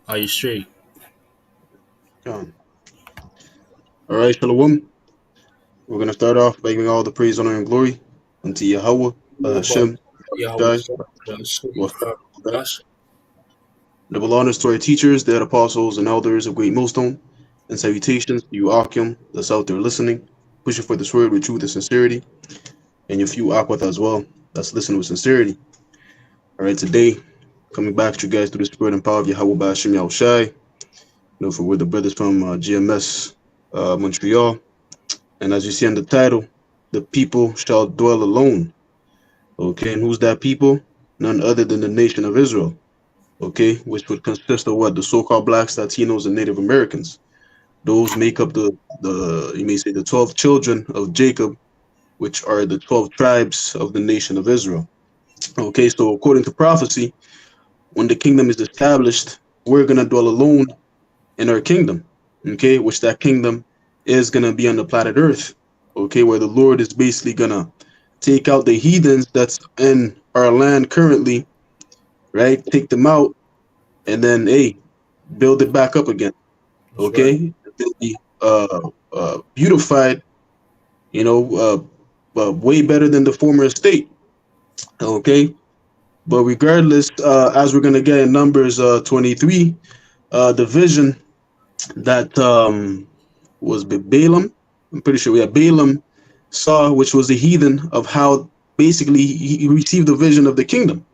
Are you straight? All right, Shalom. We're going to start off by giving all the praise, honor, and glory unto Yahweh, About Hashem, Yahweh Shai, Shah, Yahshua, Wafa. Yahshua. Double honors to our teachers, the apostles, and elders of Great Millstone, and salutations to you, Akim, that's out there listening, pushing for this word with truth and sincerity, and your few Akwat as well, that's listening with sincerity. All right, today, coming back to you guys through the spirit and power of Yahweh, Hashem, Yahweh Shai. For we're the brothers from GMS, Montreal. And as you see on the title, the people shall dwell alone. Okay, and who's that people? None other than the nation of Israel. Okay, which would consist of what? The so-called blacks, Latinos, and Native Americans. Those make up the you may say the 12 children of Jacob, which are the 12 tribes of the nation of Israel. Okay, so according to prophecy, when the kingdom is established, we're gonna dwell alone in our kingdom. Okay, which that kingdom is gonna be on the planet Earth. Okay, where the Lord is basically gonna take out the heathens that's in our land currently, right? Take them out, and then hey, build it back up again. That's right. Okay, be beautified, way better than the former state. Okay, but regardless, as we're gonna get in Numbers 23, the vision that was Balaam. I'm pretty sure we have Balaam saw, which was the heathen of how basically he received the vision of the kingdom.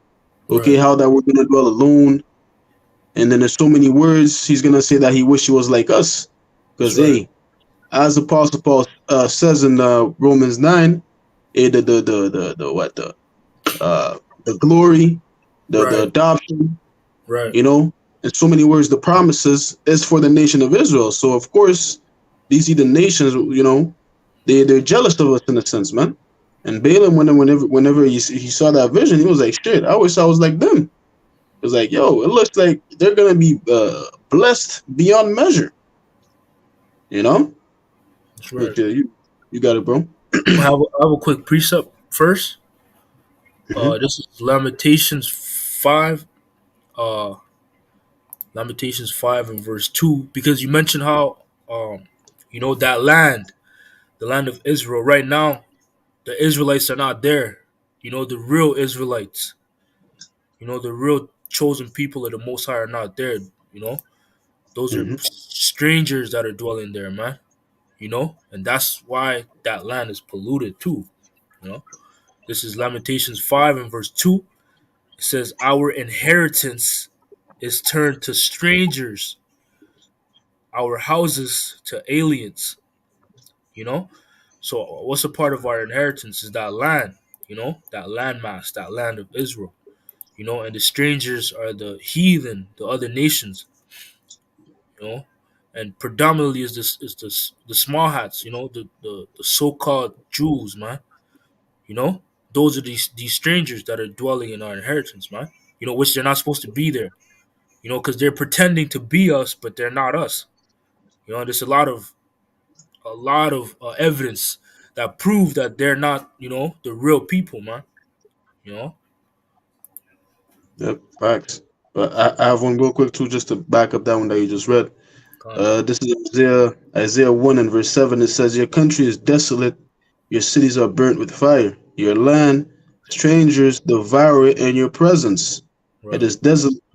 Okay, Right. how that we're gonna dwell alone, and then there's so many words he's gonna say that he wished he was like us, That's because right. hey, as Apostle Paul says in Romans 9, hey, the glory, the Right. adoption, Right. you know, in so many words, the promises is for the nation of Israel. So of course, these are the nations, they're jealous of us in a sense, man. And Balaam, whenever he saw that vision, he was like, "Shit, I wish I was like them." It was like, "Yo, it looks like they're gonna be blessed beyond measure," you know. That's But right. you got it, bro. I have a quick precept first. Hmm. This is Lamentations 5. Uh, Lamentations 5 and verse 2. Because you mentioned how, that land, the land of Israel, right now, the Israelites are not there. The real Israelites, the real chosen people of the Most High are not there. You know, those are Hmm. strangers that are dwelling there, man. And that's why that land is polluted too. You know, this is Lamentations 5 and verse 2. It says, "Our inheritance is turned to strangers, our houses to aliens." You know, so what's a part of our inheritance is that land. That landmass, that land of Israel. And the strangers are the heathen, the other nations. You know, and predominantly is the small hats. The so called Jews, man. You know, those are these strangers that are dwelling in our inheritance, man. Which they're not supposed to be there. Because they're pretending to be us, but they're not us. There's a lot of evidence that prove that they're not, the real people, man. You know, Yep, facts. But I have one real quick too, just to back up that one that you just read. Con. This is Isaiah 1 and verse 7. It says, "Your country is desolate, your cities are burnt with fire. Your land, strangers devour it in your presence. It Right, is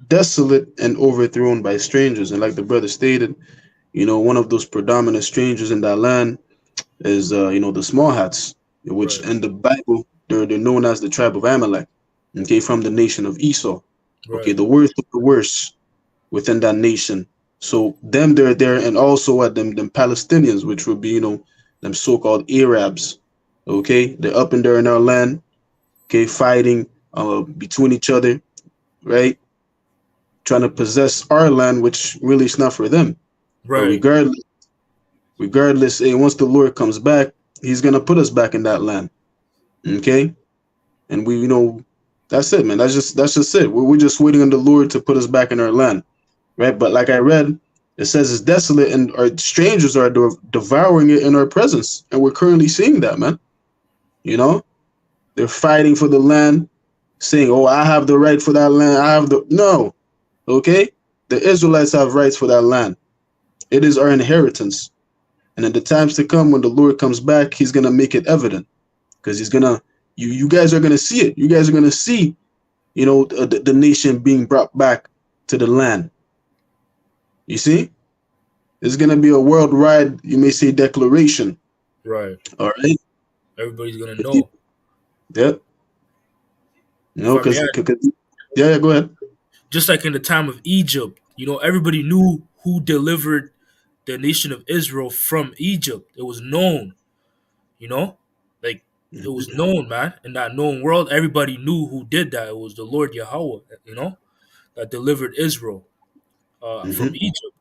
desolate and overthrown by strangers." And like the brother stated, one of those predominant strangers in that land is, the small hats, which right, in the Bible, they're known as the tribe of Amalek, okay, from the nation of Esau. Okay, right, the worst of the worst within that nation. So them they're there, and also what them Palestinians, which would be them so-called Arabs. Okay, they're up in there in our land. Okay, fighting between each other, right? Trying to possess our land, which really is not for them. But right, regardless, hey, once the Lord comes back, He's gonna put us back in that land. Okay, and that's it, man. That's just it. We're just waiting on the Lord to put us back in our land, right? But like I read, it says it's desolate and our strangers are devouring it in our presence, and we're currently seeing that, man. You know, they're fighting for the land, saying, "Oh, I have the right for that land. I have the no." Okay, the Israelites have rights for that land. It is our inheritance. And in the times to come, when the Lord comes back, he's going to make it evident, because he's going to, you guys are going to see it. You guys are going to see, the nation being brought back to the land. You see? It's going to be a worldwide, you may say, declaration. Right. All right? Everybody's going to know. Yep. Because, yeah, go ahead. Just like in the time of Egypt, everybody knew who delivered the nation of Israel from Egypt. It was known, like it was known, man. In that known world, everybody knew who did that. It was the Lord Yahweh, that delivered Israel from Egypt,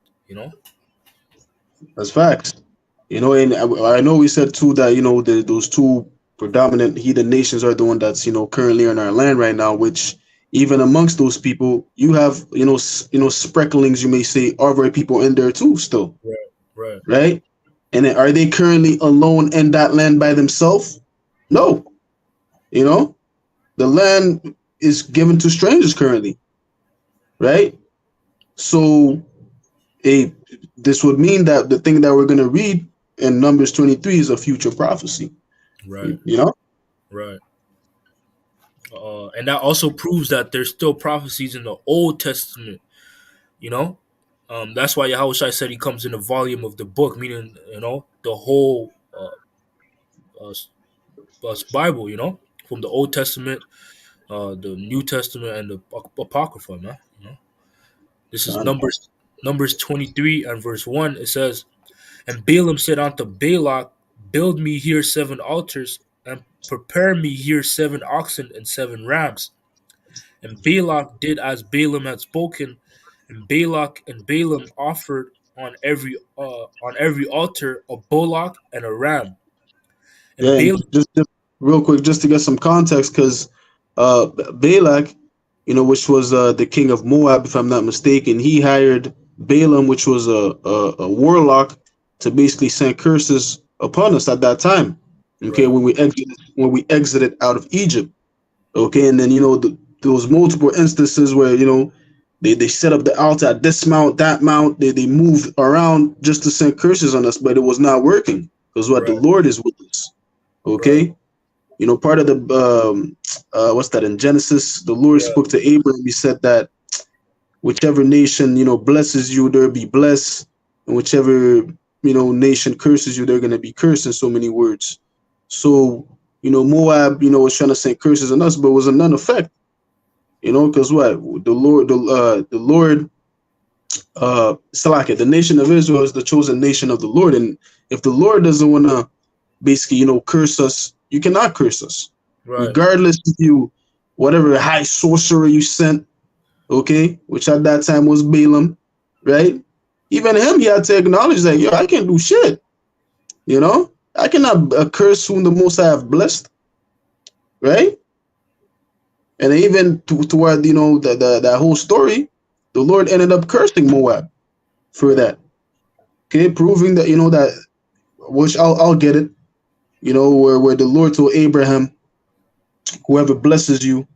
That's facts. And I know we said too that those two predominant heathen nations are the one that's currently in our land right now. Which even amongst those people, you have sprecklings, you may say, other people in there too, still. Right. And are they currently alone in that land by themselves? No. The land is given to strangers currently. Right. So this would mean that the thing that we're going to read in Numbers 23 is a future prophecy. Right. Right. And that also proves that there's still prophecies in the Old Testament. That's why Yahushua said he comes in a volume of the book, meaning the whole Bible. From the Old Testament, the New Testament, and the Apocrypha, man. This is Numbers 23 and verse 1. It says, "And Balaam said unto Balak, Build me here 7 altars, and prepare me here 7 oxen and 7 rams. And Balak did as Balaam had spoken, and Balak and Balaam offered on every altar a bullock and a ram." And Balaam, just real quick, just to get some context, because Balak, which was the king of Moab, if I'm not mistaken, he hired Balaam, which was a warlock, to basically send curses upon us at that time. Okay, right. when we exited out of Egypt. Okay, and then there was multiple instances where they set up the altar at this mount, that mount. They moved around just to send curses on us, but it was not working, because the Lord is with us. Okay, part of the what's that in Genesis? The Lord spoke to Abraham. He said that whichever nation blesses you, they'll be blessed, and whichever nation curses you, they're going to be cursed, in so many words. So Moab was trying to send curses on us, but it was a none effect. Because the Lord Salaka, the nation of Israel is the chosen nation of the Lord, and if the Lord doesn't want to basically curse us, you cannot curse us, regardless of whatever high sorcerer you sent, okay, which at that time was Balaam, right? Even him, he had to acknowledge that, I can't do shit. I cannot curse whom the Most High have blessed, right? And even toward that whole story, the Lord ended up cursing Moab for that. Okay, proving that that, which I'll get it. Where the Lord told Abraham, whoever blesses you,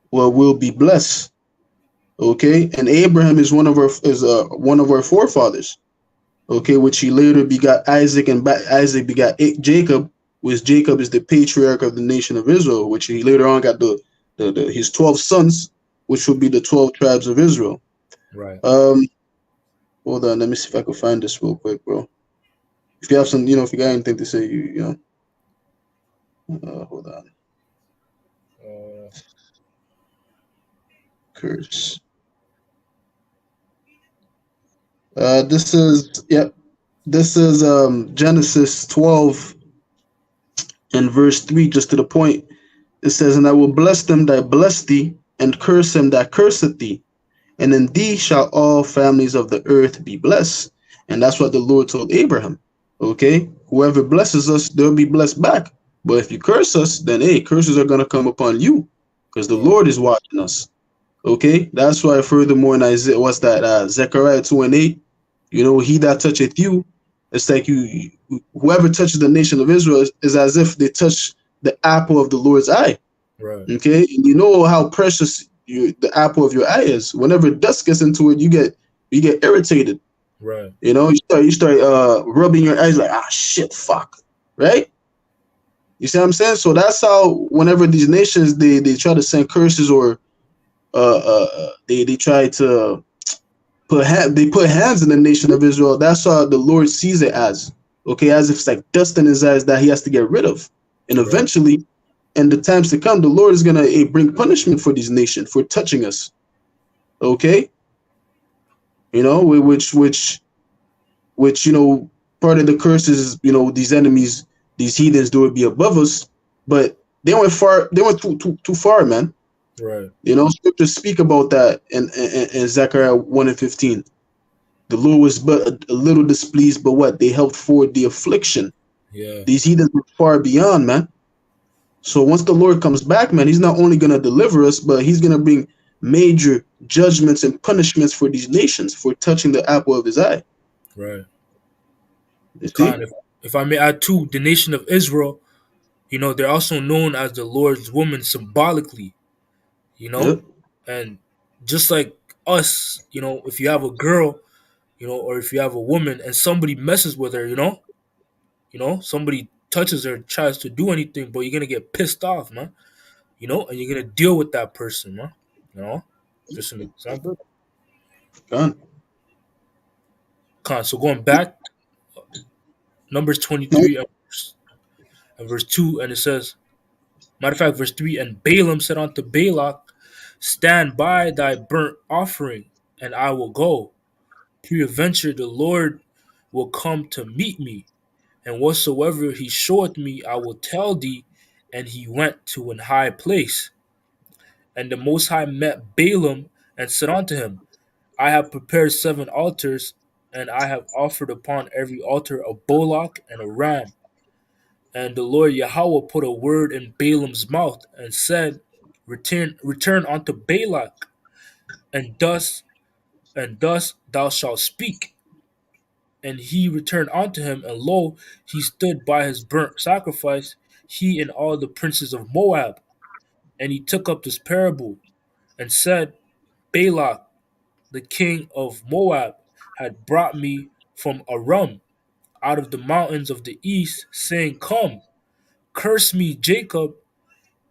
will be blessed. Okay, and Abraham is one of our forefathers. Okay, which he later begot Isaac, and Isaac begot Jacob, which Jacob is the patriarch of the nation of Israel, which he later on got his 12 sons, which will be the 12 tribes of Israel. Right. Hold on, let me see if I can find this real quick, bro. If you have some, if you got anything to say, hold on. Curse. This is Genesis 12 and verse 3, just to the point. It says, "And I will bless them that bless thee, and curse them that curseth thee. And in thee shall all families of the earth be blessed." And that's what the Lord told Abraham. Okay, whoever blesses us, they'll be blessed back. But if you curse us, then curses are gonna come upon you, because the Lord is watching us. Okay, that's why furthermore in Isaiah, what's that? Zechariah 2:8. He that toucheth you, it's like whoever touches the nation of Israel is as if they touch the apple of the Lord's eye. Right. Okay, and how precious the apple of your eye is. Whenever dust gets into it, you get irritated. Right. You know, you start rubbing your eyes like, ah, shit, fuck, right? You see what I'm saying? So that's how whenever these nations they try to send curses or they try to they put hands in the nation of Israel. That's how the Lord sees it as, okay, as if it's like dust in his eyes that he has to get rid of, and Right. eventually, in the times to come, the Lord is gonna bring punishment for these nations for touching us, okay? You know, which you know, part of the curse is, you know, these enemies, these heathens, they would be above us, but they went far. They went too far, man. Right. You know, scriptures speak about that in Zechariah 1:15. The Lord was but a little displeased, but what? They helped forward the affliction. Yeah. These heathens were far beyond, man. So once the Lord comes back, man, he's not only gonna deliver us, but he's gonna bring major judgments and punishments for these nations for touching the apple of his eye. Right. You see? Khan, if I may add too, the nation of Israel, you know, they're also known as the Lord's woman symbolically, you know? Yep. And just like us, you know, if you have a girl, you know, or if you have a woman and somebody messes with her, you know, somebody touches her, tries to do anything, but you're gonna get pissed off, man. You know, and you're gonna deal with that person, man. You know? Just an example. Gone. Khan, so going back, Numbers 23 and verse 2, and it says, matter of fact, verse 3, and Balaam said unto Balak, stand by thy burnt offering, and I will go. Peradventure the Lord will come to meet me, and whatsoever he showeth me, I will tell thee. And he went to an high place. And the Most High met Balaam and said unto him, I have prepared 7 altars, and I have offered upon every altar a bullock and a ram. And the Lord Yahweh put a word in Balaam's mouth and said, return unto Balak, and thus thou shalt speak. And he returned unto him, and lo, he stood by his burnt sacrifice, he and all the princes of Moab. And he took up this parable and said, Balak, the king of Moab, had brought me from Aram out of the mountains of the east, saying, come, curse me, Jacob,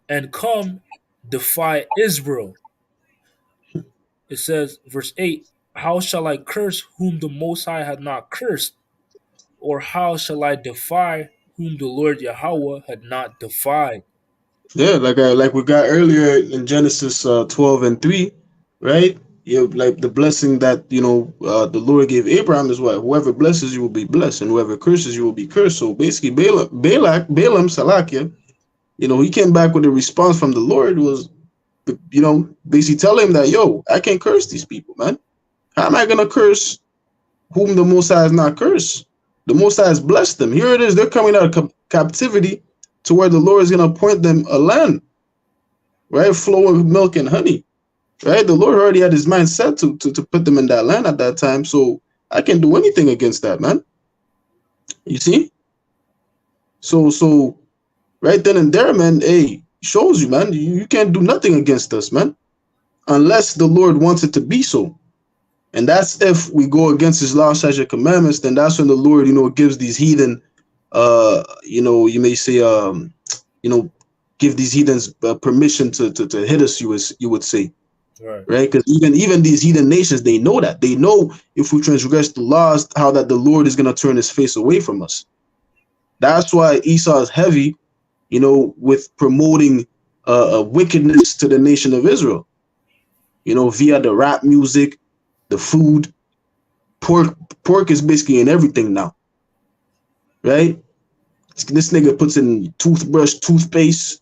and come, defy Israel. It says, verse 8, how shall I curse whom the Most High had not cursed? Or how shall I defy whom the Lord Yahweh had not defied? Yeah, like we got earlier in Genesis 12:3, right? You like the blessing that the Lord gave Abraham is what whoever blesses you will be blessed, and whoever curses you will be cursed. So basically, Balaam, Salakia, he came back with a response from the Lord was, basically tell him that I can't curse these people, man. How am I gonna curse whom the Most High has not cursed? The Most High has blessed them. Here it is, they're coming out of captivity to where the Lord is going to appoint them a land, right? Flowing with milk and honey, right? The Lord already had his mind set to put them in that land at that time. So I can't do anything against that, man. You see? So right then and there, man, hey, shows you, man, you can't do nothing against us, man, unless the Lord wants it to be so. And that's if we go against his law, statutes, and commandments, then that's when the Lord, gives these heathen you may say, give these heathens permission to hit us. You would say, right? Because even these heathen nations, they know that. They know if we transgress the laws, how that the Lord is going to turn his face away from us. That's why Esau is heavy, with promoting wickedness to the nation of Israel. Via the rap music, the food, pork is basically in everything now. Right? This nigga puts in toothbrush, toothpaste,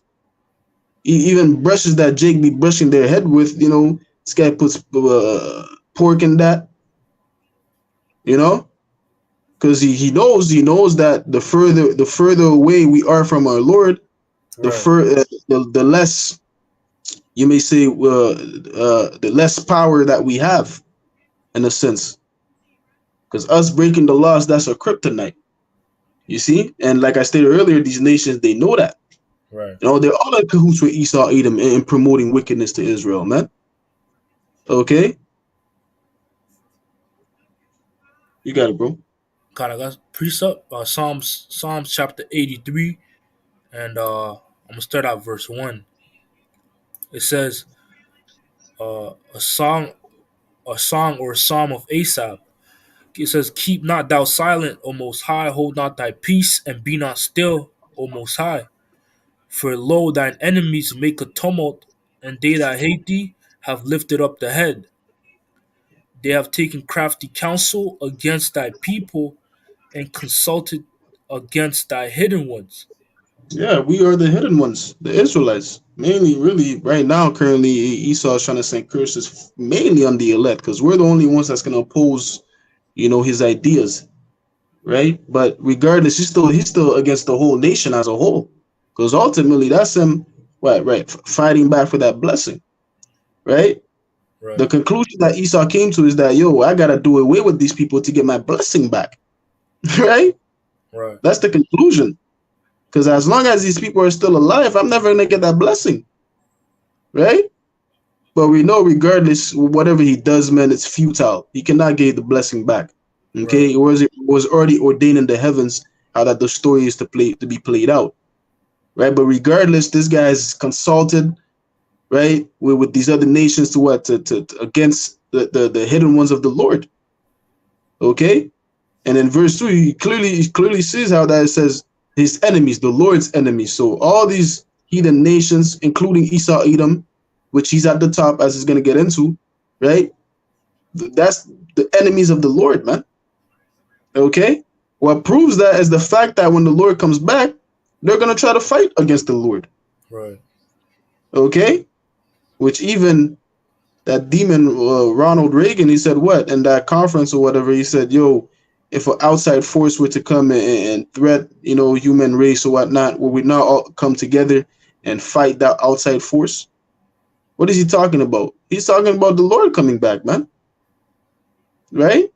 even brushes that Jake be brushing their head with. This guy puts pork in that. Because he knows that the further away we are from our Lord, right, the less, you may say, the less power that we have, in a sense. Because us breaking the laws, that's a kryptonite. You see? And like I stated earlier, these nations, they know that. Right. They're all in cahoots with Esau, Edom, and promoting wickedness to Israel, man. Okay, you got it, bro. God, I got precept. Psalms chapter 83, and I'm gonna start out verse 1. It says, a song or a psalm of Asaph. It says, "Keep not thou silent, O Most High; hold not thy peace, and be not still, O Most High. For lo, thine enemies make a tumult, and they that hate thee have lifted up the head. They have taken crafty counsel against thy people, and consulted against thy hidden ones." Yeah, we are the hidden ones, the Israelites. Mainly, really, right now, currently, Esau is trying to send curses mainly on the elect because we're the only ones that's going to oppose, his ideas, right? But regardless, he's still against the whole nation as a whole because ultimately that's him, right, fighting back for that blessing, right? The Right, conclusion that Esau came to is that, yo, I got to do away with these people to get my blessing back, right? right, That's the conclusion. Because as long as these people are still alive, I'm never going to get that blessing, right? But we know, regardless, whatever he does, man, it's futile. He cannot get the blessing back. right, Okay, it was already ordained in the heavens how that the story is to be played out, right? But regardless, this guy is consulted, right, with these other nations to what to against the hidden ones of the Lord. Okay, and in verse 2, he clearly sees how that it says his enemies, the Lord's enemies. So all these heathen nations, including Esau, Edom, which he's at the top as he's gonna get into, right? That's the enemies of the Lord, man. Okay? What proves that is the fact that when the Lord comes back, they're gonna try to fight against the Lord. right, Okay? Which even that demon Ronald Reagan, he said what in that conference or whatever, he said, yo, if an outside force were to come and threat, human race or whatnot, will we not all come together and fight that outside force? What is he talking about? He's talking about the Lord coming back, man. Right?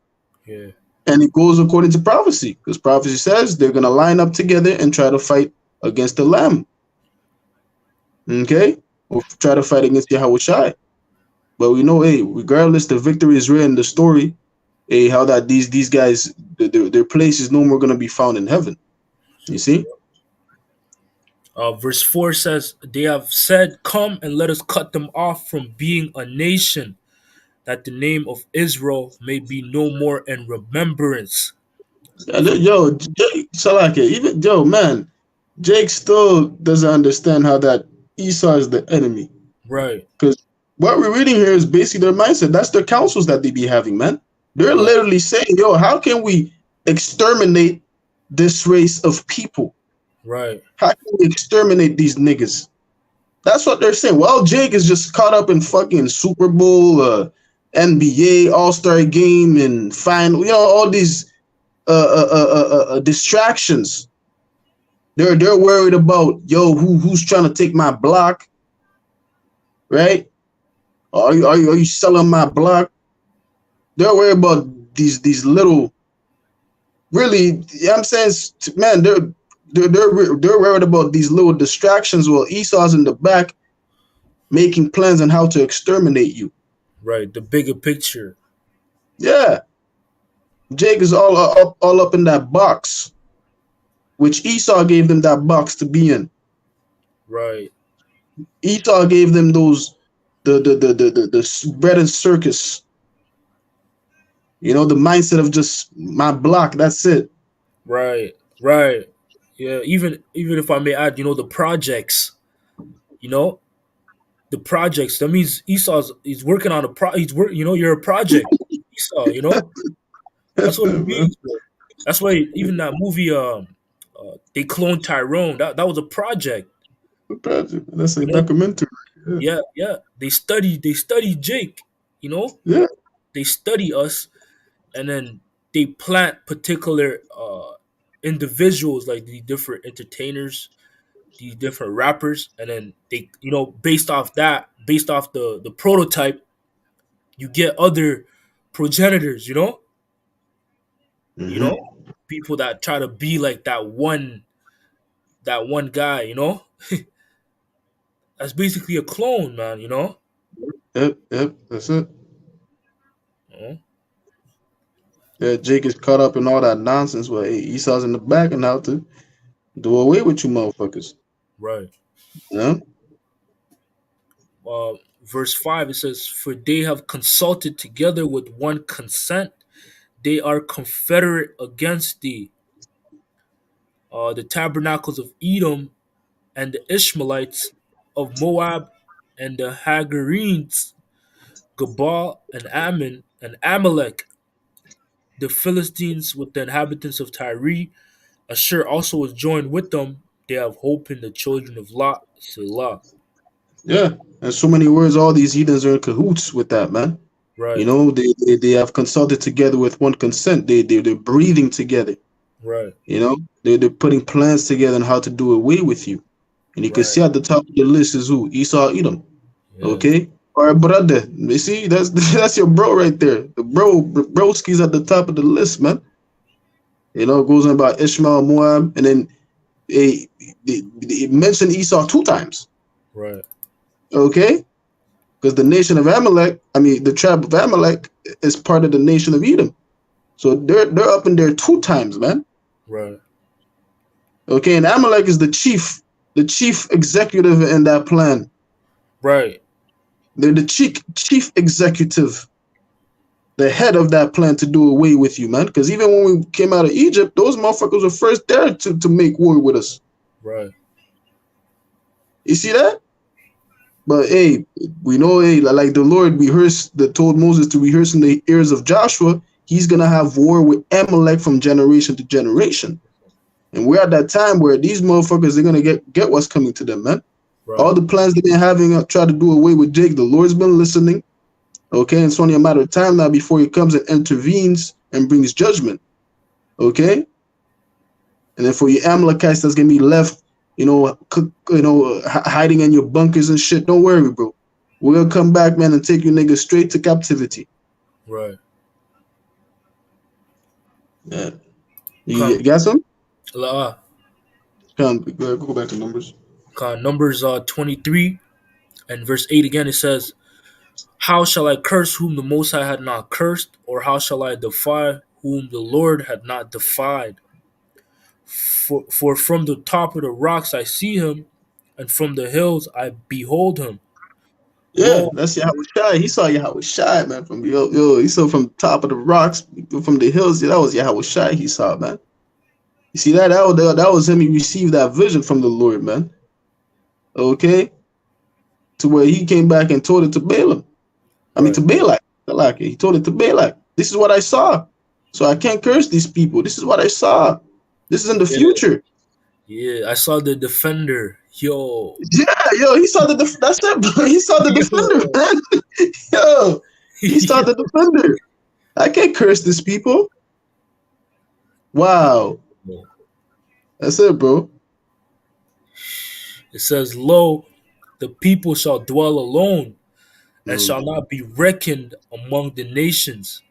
yeah, And it goes according to prophecy, because prophecy says they're gonna line up together and try to fight against the Lamb. Okay? Or try to fight against Yahweh Shai. But we know, hey, regardless, the victory is written in the story. Hey, how that these guys, their place is no more gonna be found in heaven. You see? Verse 4 says, "They have said, Come and let us cut them off from being a nation, that the name of Israel may be no more in remembrance." For Yo, Jake, Salaka, even yo, man, Jake still doesn't understand how that Esau is the enemy. right, Because what we're reading here is basically their mindset. That's their counsels that they be having, man. They're right, literally saying, yo, how can we exterminate this race of people? right, How can we exterminate these niggas? That's what they're saying. Well, Jake is just caught up in fucking Super Bowl, NBA All Star Game, and final. All these distractions. They're worried about who's trying to take my block, right? Are you selling my block? They're worried about these little, really. I'm saying, man, they're worried about these little distractions while Esau's in the back making plans on how to exterminate you. right. The bigger picture. Yeah, Jake is all up in that box, which Esau gave them that box to be in. Right, Esau gave them those the bread and circus. The mindset of just my block. That's it. right, right. Yeah, even if I may add, the projects, you know, the projects. That means he's working on he's work. You're a project, Esau. That's what it means, bro. That's why even that movie, they cloned Tyrone. That was a project. That's a You know, documentary. Yeah, yeah, yeah. They study Jake. You know, yeah. they study us, and then they plant particular individuals, like the different entertainers, these different rappers, and then they, based off the prototype, you get other progenitors. You know, Mm-hmm. people that try to be like that one guy. That's basically a clone, man. Yep, yep. That's it. know? Yeah, Jake is caught up in all that nonsense where hey, Esau's in the back and how to do away with you motherfuckers. Right. You know? Verse 5, it says, "For they have consulted together with one consent, they are confederate against thee. The tabernacles of Edom and the Ishmaelites of Moab and the Hagarenes, Gabal and Ammon and Amalek, the Philistines with the inhabitants of Tyre, Ashur also is joined with them. They have hope in the children of Lot, Selah." Yeah. And so many words, all these heathens are in cahoots with that, man. You Right, know, they have consulted together with one consent. They're breathing together. right, You know, they're putting plans together on how to do away with you. And you can right. see at the top of the list is who? Esau Edom. Yeah, Okay? Our brother. You see, that's that's your bro right there. The broski's at the top of the list, man. You know, it goes on about Ishmael, Moab, and then they mentioned Esau two times. right, Okay? Because the nation of Amalek, I mean the tribe of Amalek is part of the nation of Edom. So they're up in there two times, man. right, Okay, and Amalek is the chief executive in that plan. right, They're the chief executive, the head of that plan to do away with you, man. Because even when we came out of Egypt, those motherfuckers were first there to make war with us. right, You see that? But hey, we know, hey, like the Lord told Moses to rehearse in the ears of Joshua, he's gonna have war with Amalek from generation to generation. And we're at that time where these motherfuckers are gonna get what's coming to them, man. All right, the plans they've been having try to do away with Jake, the Lord's been listening. Okay, and it's only a matter of time now before he comes and intervenes and brings judgment. Okay, and then for you Amalekites that's gonna be left, hiding in your bunkers and shit. Don't worry, bro. We're gonna come back, man, and take you niggas straight to captivity. right. Yeah. Con, You got some? uh, Go back to Numbers. Numbers 23 and verse 8 again, it says, "How shall I curse whom the Most High had not cursed, or how shall I defy whom the Lord had not defied? For from the top of the rocks I see him, and from the hills I behold him. Yeah, Lo, that's Yahweh Shai. He saw Yahweh Shai, man. From he saw from top of the rocks, from the hills. Yeah, that was Yahweh Shai. He saw, man. You see that? That was him. He received that vision from the Lord, man. Okay, to where he came back and told it to Balaam. I mean, right, to Balak. He told it to Balak. This is what I saw. So I can't curse these people. This is what I saw. This is in the yeah, future. yeah. I saw the defender. Yo, Yeah, yo, he saw that's it, bro. He saw the defender, yo, man. Yo, he saw the defender. I can't curse these people. Wow. Yo. That's it, bro. It says, "Lo, the people shall dwell alone, and Mm. shall not be reckoned among the nations."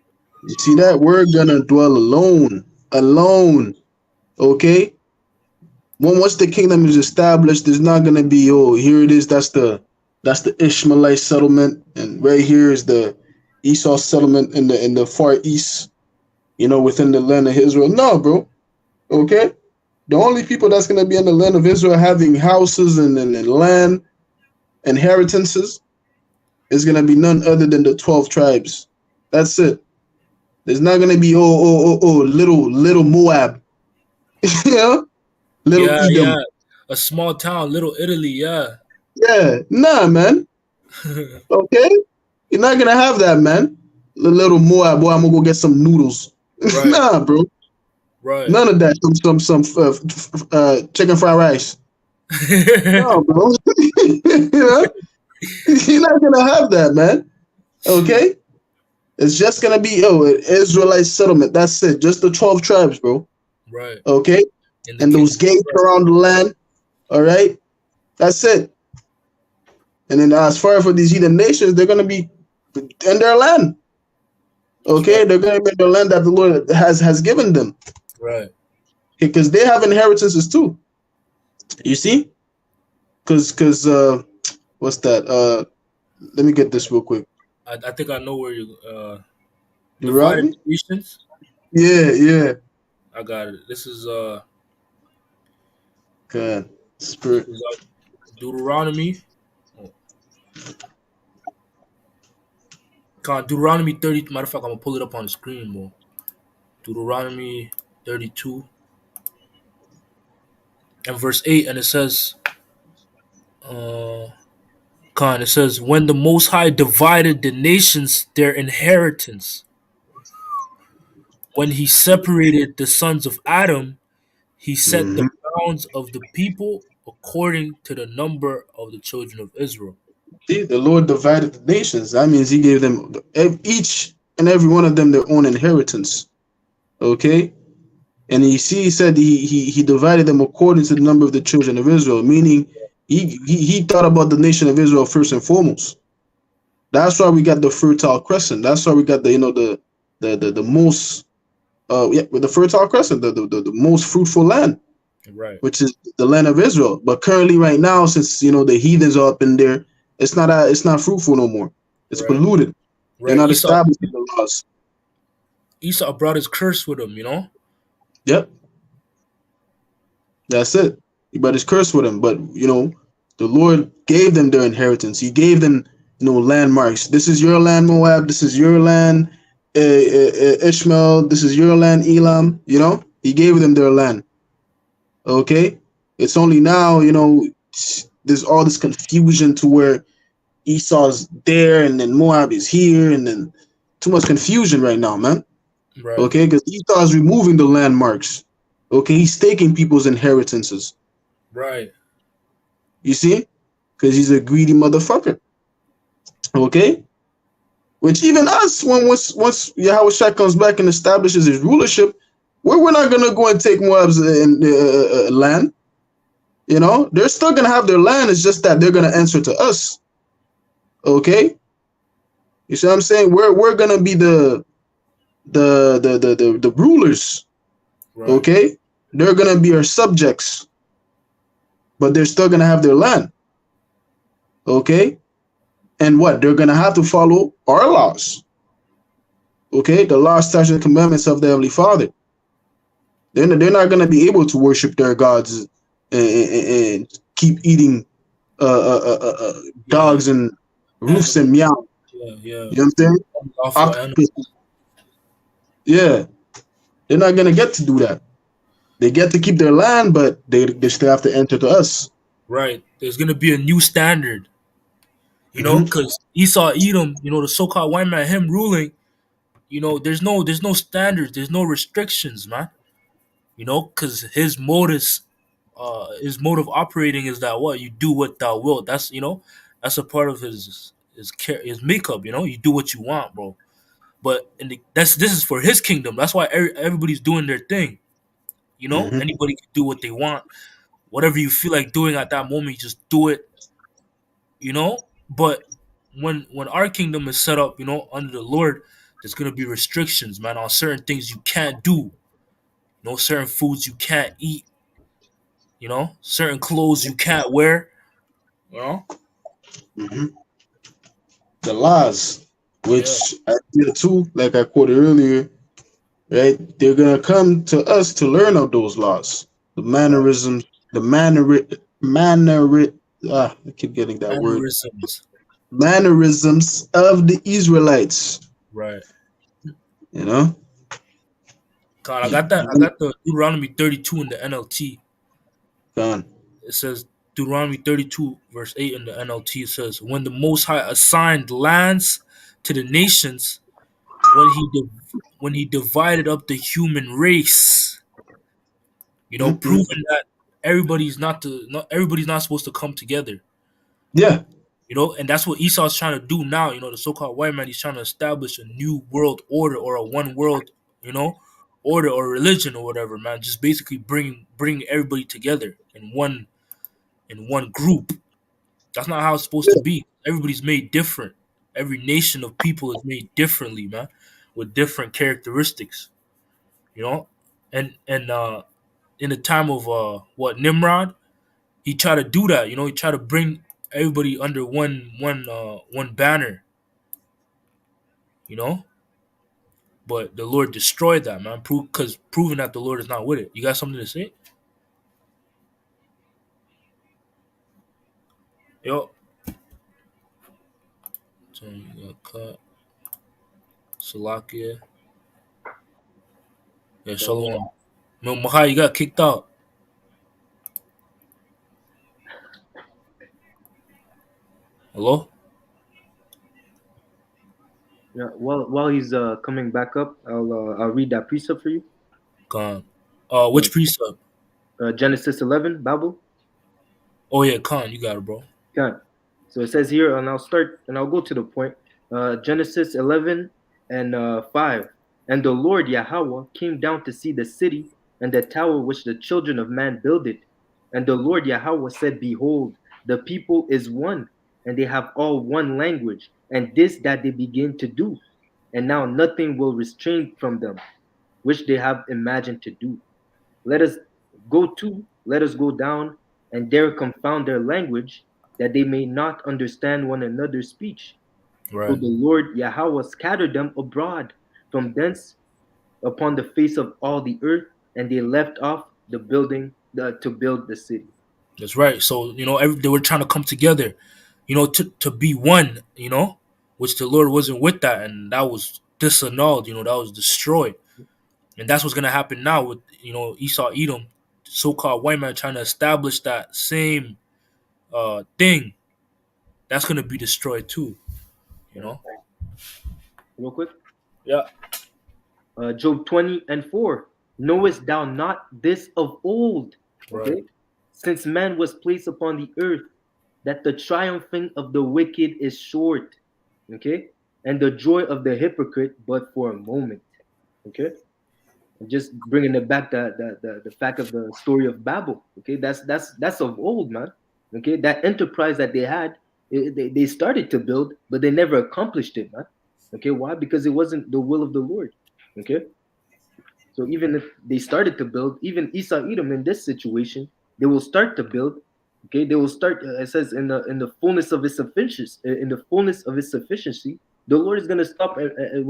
You see that? We're gonna dwell alone. Alone. Okay? Once the kingdom is established, there's not gonna be, oh, here it is, that's the Ishmaelite settlement, and right here is the Esau settlement in the far east, within the land of Israel. No, bro. Okay? The only people that's gonna be in the land of Israel having houses and land, inheritances, is gonna be none other than the 12 tribes. That's it. There's not gonna be little Moab, little Yeah, yeah. Edom. A small town, Little Italy. Yeah, Yeah, nah, man. Okay, you're not gonna have that, man. Little Moab, boy, I'm gonna go get some noodles. right, Nah, bro, right. none of that. Some chicken fried rice. No, bro. You're not gonna have that, man. Okay, it's just gonna be an Israelite settlement. That's it. Just the 12 tribes, bro. Right. Okay, In the and those kingdom. gates around the land. All right, that's it. And then as far for these heathen nations, they're gonna be in their land. That's Okay, right. they're gonna be in the land that the Lord has given them. Right. Because they have inheritances too. You see? Because what's that? Let me get this real quick. I think I know where you. divided Deuteronomy? the nations. Yeah, yeah. I got it. This is God, this spirit. is Deuteronomy. Oh, Deuteronomy 30. Matter of fact, I'm gonna pull it up on the screen, bro. Deuteronomy 32 and verse 8, and it says, uh, it says, when the Most High divided the nations their inheritance, when he separated the sons of Adam, he set the Hmm. bounds of the people according to the number of the children of Israel. See, the Lord divided the nations. That means He gave them each and every one of them their own inheritance. Okay, and He said he divided them according to the number of the children of Israel, meaning he thought about the nation of Israel first and foremost. That's why we got the Fertile Crescent. That's why we got the the most with the Fertile Crescent, the most fruitful land, Right, which is the land of Israel. But currently, right now, since the heathens are up in there, it's not fruitful no more. It's right, polluted. They're right. not establishing the laws. Esau brought his curse with him, you know? Yep, that's it. But it's cursed with them. But the Lord gave them their inheritance. He gave them landmarks. This is your land, Moab. This is your land, Ishmael. This is your land, Elam. He gave them their land. Okay, it's only now there's all this confusion to where Esau's there and then Moab is here and then too much confusion right now, man. Right, Okay, because Esau is removing the landmarks. Okay, he's taking people's inheritances. right, You see, because he's a greedy motherfucker. Okay, which even us, when once Yahweh Shai comes back and establishes his rulership, we're not gonna go and take Moab's land. They're still gonna have their land. It's just that they're gonna answer to us. Okay, you see what I'm saying? We're gonna be the rulers. right, Okay, they're gonna be our subjects, but they're still gonna have their land. Okay, and what they're gonna have to follow our laws. Okay, the law, statutes, and commandments of the Heavenly Father. They're not gonna be able to worship their gods and keep eating yeah, dogs and roofs animal, and meow. yeah, yeah, You know what I'm saying? lawful animal, Octopus. Yeah, they're not gonna get to do that. They get to keep their land, but they still have to enter to us. right. There's gonna be a new standard, Hmm. because Esau, Edom, the so-called white man, him ruling, there's no standards, there's no restrictions, man. Because his mode of operating is that what you do what thou wilt. That's a part of his makeup. You do what you want, bro. But this is for his kingdom. That's why everybody's doing their thing. Hmm. Anybody can do what they want. Whatever you feel like doing at that moment, you just do it. But when our kingdom is set up, under the Lord, there's gonna be restrictions, man, on certain things you can't do. Certain foods you can't eat. Certain clothes you can't wear. You know, Hmm. The laws, yeah, which I did too, like I quoted earlier, right? They're gonna come to us to learn of those laws, the right. mannerisms, the manner. I keep getting that word. Mannerisms, Mannerisms of the Israelites. right. You know, God, I you, got that. I you got the Deuteronomy 32 in the NLT. gone. It says Deuteronomy 32 verse 8 in the NLT. It says, when the Most High assigned lands to the nations, when when he divided up the human race, Mm-mm. proving that everybody's not supposed to come together. Yeah. And that's what Esau's trying to do now. The so-called white man, he's trying to establish a new world order, or a one world, order or religion or whatever, man. Just basically bring everybody together in one group. That's not how it's supposed to be. Everybody's made different. Every nation of people is made differently, man, with different characteristics. You know, and in the time of what Nimrod, he tried to do that. He tried to bring everybody under one banner. You know, but the Lord destroyed that, man. Proving that the Lord is not with it. You got something to say? Yo, so you got cut. Salakia. Yeah, Shalom. No, Mahai, you got kicked out. Hello? Yeah. While he's coming back up, I'll read that precept for you. Khan. Which precept? Genesis 11, Bible. Oh yeah, Khan, you got it, bro. Okay. So it says here, and I'll go to the point. Genesis 11 and 5. And the Lord Yahweh came down to see the city and the tower which the children of man builded. And the Lord Yahweh said, Behold, the people is one, and they have all one language, and this that they begin to do. And now nothing will restrain from them, which they have imagined to do. Let us go down and there confound their language, that they may not understand one another's speech. So Right. the Lord Yahweh scattered them abroad from thence upon the face of all the earth, and they left off the building to build the city. That's right. So, they were trying to come together, to be one, which the Lord wasn't with that, and that was disannulled, that was destroyed. And that's what's gonna happen now with, Esau Edom, so called white man trying to establish that same thing. That's gonna be destroyed too, you know? Real quick. Yeah. Job 20 and 4. Knowest thou not this of old? Okay. Right. Since man was placed upon the earth, that the triumphing of the wicked is short. Okay. And the joy of the hypocrite but for a moment. Okay. And just bringing it back the fact of the story of Babel. Okay. That's of old, man. Okay. That enterprise that they had, they started to build, but they never accomplished it, man. Okay. Why? Because it wasn't the will of the Lord. Okay. So even if they started to build, even Esau Edom in this situation, they will start to build. Okay, they will start. It says in the fullness of its sufficiency, the Lord is going to stop and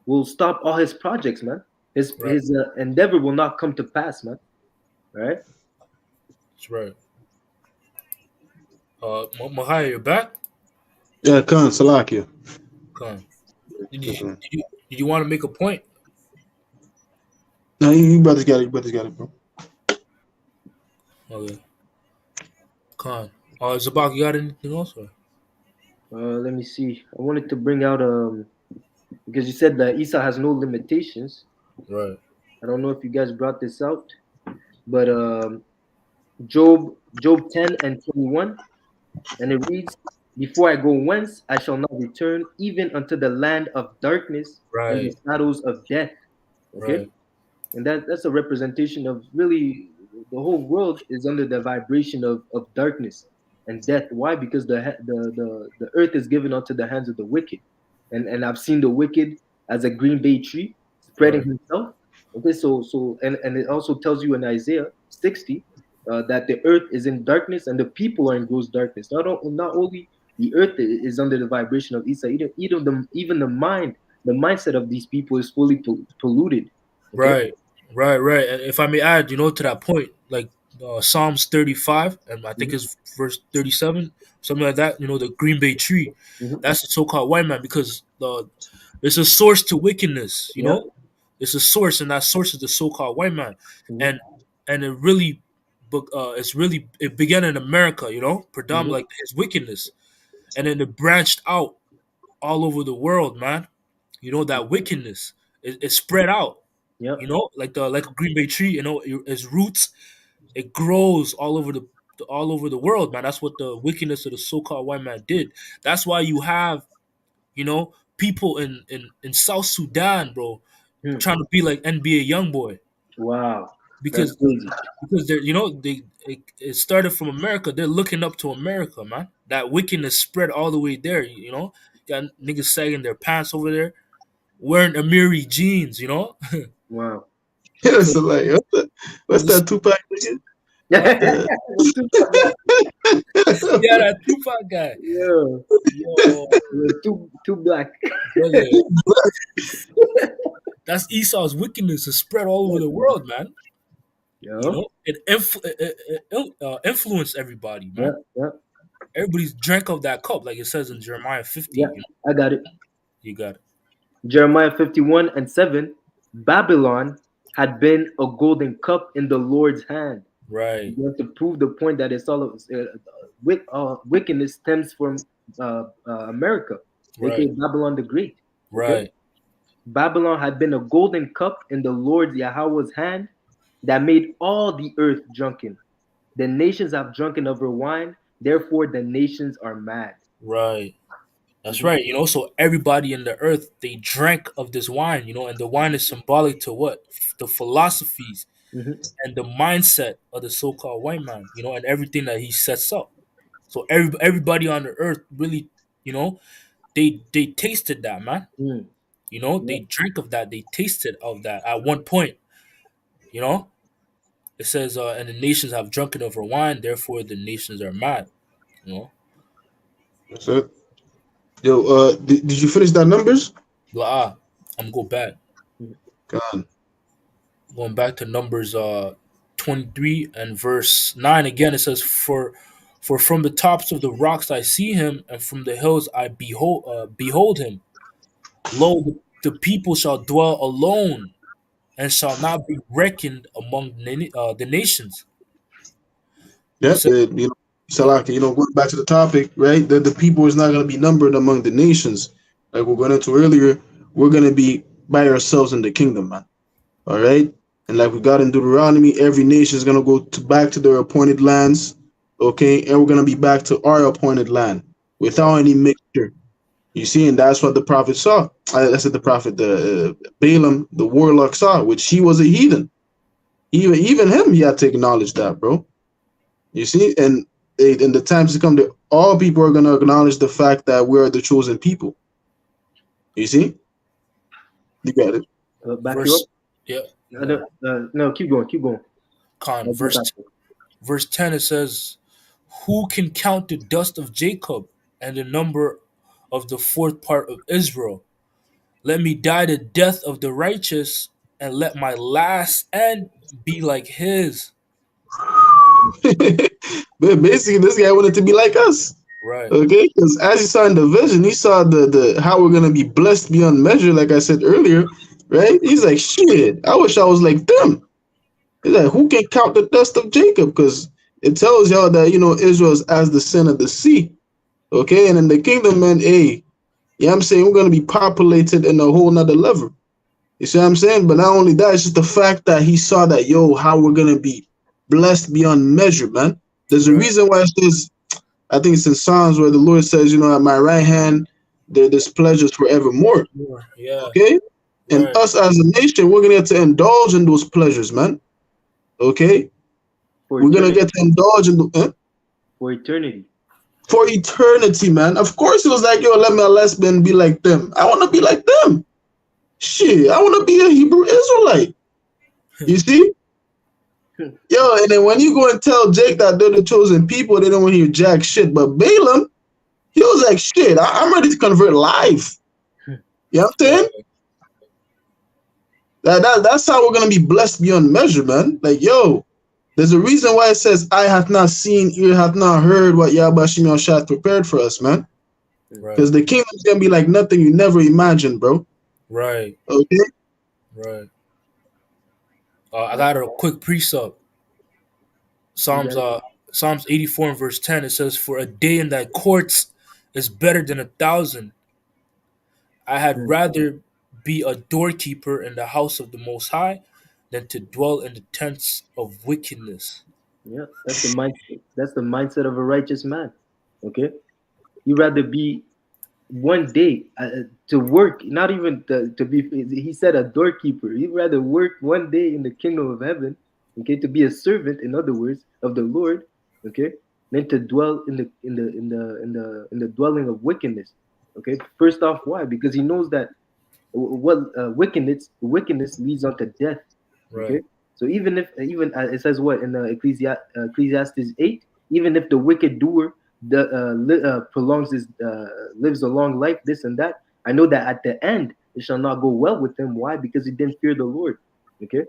will stop all his projects, man. His Right. his endeavor will not come to pass, man. All right. That's right. Mahaya, you're back? Yeah, Khan, Salakia. Come. Did you want to make a point? No, you brothers got it. You brothers got it, bro. Okay. Khan. Zabak, you got anything else? Or? Let me see. I wanted to bring out because you said that Esau has no limitations. Right. I don't know if you guys brought this out, but Job 10 and 21, and it reads, Before I go whence, I shall not return, even unto the land of darkness and the Right. shadows of death. Okay, Right. and that's a representation of really the whole world is under the vibration of darkness and death. Why? Because the earth is given unto the hands of the wicked, and I've seen the wicked as a green bay tree spreading Right. himself. Okay, and it also tells you in Isaiah 60 that the earth is in darkness and the people are in gross darkness. Not only the earth is under the vibration of Esau, even the mindset of these people is fully polluted. Okay. Right. Right. And if I may add, to that point, like Psalms 35, and I think Mhm. it's verse 37, something like that. The Green Bay tree, Mhm. that's the so-called white man, because it's a source to wickedness. Yeah. It's a source, and that source is the so-called white man, Mhm. and it really, it began in America. Mhm. Predominantly like his wickedness, and then it branched out all over the world, man. That wickedness, it spread out. Yeah. Like a Green Bay tree. Its roots, it grows all over the world, man. That's what the wickedness of the so-called white man did. That's why you have, people in South Sudan, bro, Hmm. trying to be like NBA YoungBoy, Wow. That's because crazy. they're it started from America. They're looking up to America, man. That wickedness spread all the way there. Got niggas sagging their pants over there, wearing Amiri jeans. Wow. Yeah, So so like, what's that Tupac nigga? Tupac guy. Yeah, that Tupac guy. Yeah, Yo, too black. brother, that's Esau's wickedness is spread all over the world, man. You Yeah, know, it influenced everybody, yeah, man. yeah, Everybody's drank of that cup, like it says in Jeremiah 50. yeah. You know, I got it. you got it. Jeremiah 51:7. Babylon had been a golden cup in the Lord's hand. Right, You have to prove the point that it's all wickedness stems from America, aka right, Babylon the Great. Okay, right, Babylon had been a golden cup in the Lord Yahweh's hand that made all the earth drunken. The nations have drunken of her wine, therefore the nations are mad. right. That's Mhm. right. You know, so everybody in the earth they drank of this wine. You know, and the wine is symbolic to what the philosophies Mhm. and the mindset of the so-called white man. You know, and everything that he sets up. So everybody on the earth really, you know, they tasted that, man. Mm. You know, Yeah. they drank of that, they tasted of that at one point. You know, it says, and the nations have drunken of her wine, therefore the nations are mad. You know, That's it. Yo, did you finish that numbers? but I'm go back, Mm. God. going back to Numbers 23 and verse 9 again. It says, For from the tops of the rocks I see him, and from the hills I behold him. Lo, the people shall dwell alone, and shall not be reckoned among the nations. It Yep. says, yeah, Salaki, going back to the topic, right? The people is not going to be numbered among the nations. Like we're going into earlier, we're going to be by ourselves in the kingdom, man. All right. And like we got in Deuteronomy, every nation is going to go back to their appointed lands. Okay. And we're going to be back to our appointed land without right, any mixture. You see, and that's what the prophet saw. I said the prophet, the Balaam, the warlock saw, which he was a heathen. Even him, he had to acknowledge that, bro. You see, and in the times to come, that all people are going to acknowledge the fact that we are the chosen people. You see, you got it. Back you up. verse, yeah, No, keep going, keep going. con I'll get verse back to it. verse 10 it says, who can count the dust of Jacob and the number of the fourth part of Israel? Let me die the death of the righteous, and let my last end be like his. But basically, this guy wanted to be like us. Right, Okay, because as he saw in the vision, he saw the how we're gonna be blessed beyond measure, like I said earlier, right? He's like, shit, I wish I was like them. He's like, who can count the dust of Jacob? Because it tells y'all that Israel is as the sin of the sea. Okay, and in the kingdom, man, hey, yeah, I'm saying we're gonna be populated in a whole nother level. You see what I'm saying? But not only that, it's just the fact that he saw that, how we're gonna be blessed beyond measure, man. There's a right, reason why it says, I think it's in Psalms where the Lord says, at my right hand, there's pleasures forevermore. yeah, Okay? And right, us as a nation, we're gonna get to indulge in those pleasures, man. Okay? For We're gonna eternity. get to indulge in For eternity. for eternity, man. Of course, it was like, let my lesbian be like them. I wanna be like them. Shit, I wanna be a Hebrew Israelite. You see? Yo, and then when you go and tell Jake that they're the chosen people, they don't want to hear jack shit. But Balaam, he was like, shit, I'm ready to convert live. You know what I'm saying? right, That's how we're going to be blessed beyond measure, man. Like, yo, there's a reason why it says, I have not seen, ear have not heard what Yahweh Shimon Shah prepared for us, man. right, Because the kingdom's going to be like nothing you never imagined, bro. right, Okay? right. I got a quick precept. You Psalms got it? uh Psalms 84 and verse 10 it says, for a day in thy courts is better than 1,000. I had Mm. rather be a doorkeeper in the house of the Most High than to dwell in the tents of wickedness. Yeah, that's the mindset. That's the mindset of a righteous man. Okay, you rather be one day to work, not even to be. He said a doorkeeper. He'd rather work one day in the kingdom of heaven, okay, to be a servant, in other words, of the Lord, okay, than to dwell in the dwelling of wickedness. Okay, first off, why? Because he knows that what wickedness leads unto death. Okay, Right, So even it says what in the Ecclesiastes 8, even if the wicked doer prolongs his lives a long life, this and that, I know that at the end it shall not go well with him. Why? Because he didn't fear the Lord. Okay,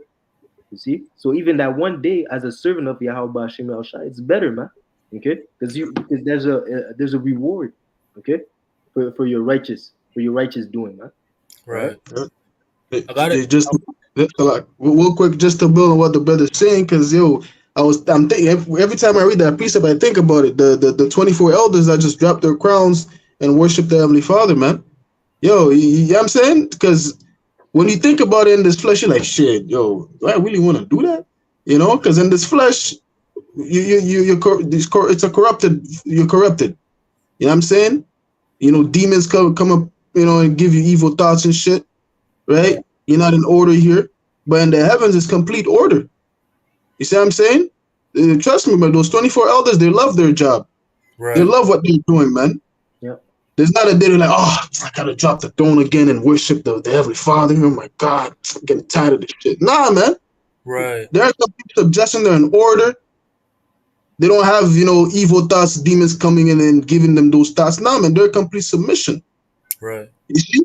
you see. So even that one day as a servant of Yahweh Hashem El Shai, it's better, man. Okay, because there's a reward. Okay, for your righteous doing, man. Right. It, I got it. it just like real quick, just to build on what the brother's saying, because I'm thinking every time I read that precept, I think about it. The 24 elders that just dropped their crowns and worship the Heavenly Father, man. Yo, you know what I'm saying? Because when you think about it in this flesh, you're like, shit, yo, do I really want to do that? You know, because in this flesh, it's a corrupted. You're corrupted. You know what I'm saying? You know, demons come up, you know, and give you evil thoughts and shit. Right? You're not in order here, but in the heavens, it's complete order. You see what I'm saying? Trust me, man. Those 24 elders, they love their job. Right. They love what they're doing, man. Yeah. There's not a day they're like, oh, I gotta drop the throne again and worship the Heavenly Father. Oh my God, I'm getting tired of this shit. Nah, man. Right. They're in complete subjection. They're in order. They don't have, you know, evil thoughts, demons coming in and giving them those thoughts. Nah, man. They're in complete submission. Right. You see?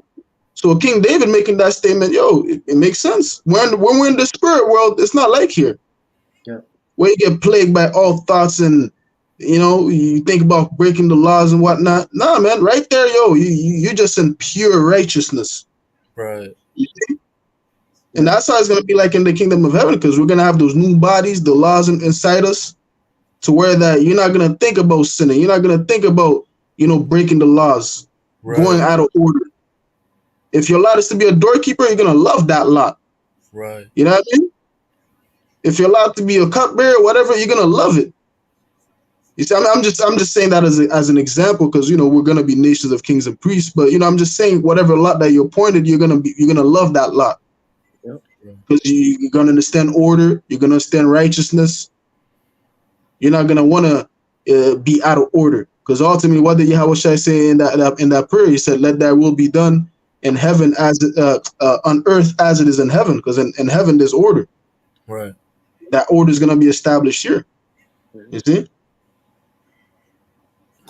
So King David making that statement, it makes sense. When we're in the spirit world, it's not like here. Yeah. Where you get plagued by all thoughts and, you know, you think about breaking the laws and whatnot. Nah, man, right there, you're just in pure righteousness. Right. You see? And that's how it's going to be like in the kingdom of heaven, because we're going to have those new bodies, the laws inside us, to where that you're not going to think about sinning. You're not going to think about, you know, breaking the laws, going out of order. If your lot is to be a doorkeeper, you're gonna love that lot. Right. You know what I mean? If you're allowed to be a cupbearer, whatever, you're gonna love it. You see, I'm just saying that as an example, because you know we're gonna be nations of kings and priests. But you know, I'm just saying whatever lot that you're appointed, you're gonna love that lot. Because you're gonna understand order. You're gonna understand righteousness. You're not gonna want to be out of order. Because ultimately, what did Yahweh Shai say in that prayer? He said, "Let thy will be done in heaven as on earth as it is in heaven," because in heaven there's order. Right. That order is going to be established here. You see?